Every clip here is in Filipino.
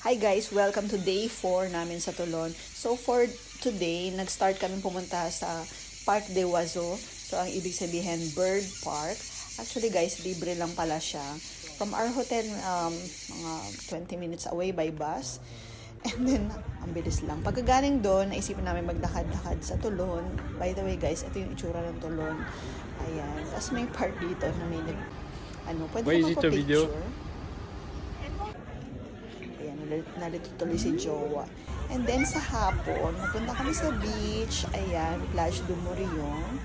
Hi guys! Welcome to day 4 namin sa Tulon. So for today, nag-start kami pumunta sa Park de Oiseaux. So ang ibig sabihin, Bird Park. Actually guys, libre lang pala siya. From our hotel, mga 20 minutes away by bus. And then, ang bilis lang. Pagkagaling doon, naisipan namin maglakad-lakad sa Tulon. By the way guys, ito yung itsura ng Tulon. Ayan. Tapos may part dito na may pwede ka magpa-picture. Nalito tuloy si Jowa. And then sa hapon, napunta kami sa beach. Ayan, Plage du Morillon.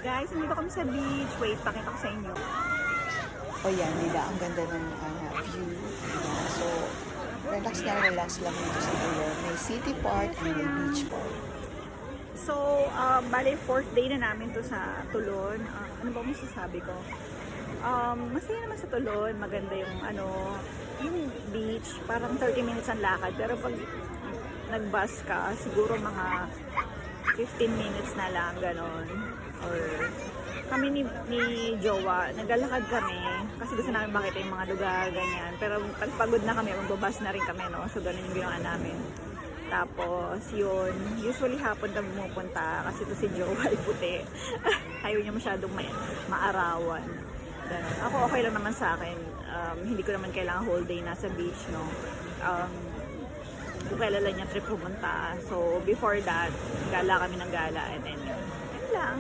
Guys, nandito kami sa beach. Wait, pakita ko sa inyo. O yan, nila. Ang ganda ng view. Ayan. So, relax lang dito sa Tulon. May city part and may beach part. So, bale, 4th day na namin to sa Tulon. Ano ba masasabi ko? Masaya naman sa Tulon. Maganda yung yung beach, parang 30 minutes ang lakad, pero pag nag-bus ka, siguro mga 15 minutes na lang, ganon. Or kami ni Jowa, naglalakad kami kasi gusto namin makita yung mga lugar, ganyan. Pero pagpagod na kami, magbabas na rin kami, no? So ganun yung ginawa namin. Tapos yun, usually hapon kami pumupunta kasi to si Jowa ay puti. Ayaw niya masyadong maarawan. Ganun. Ako okay lang naman sa akin. Hindi ko naman kailangan whole day nasa beach, no. Kung kailan lang niya trip pumunta. So before that, gala kami ng gala and then yun lang.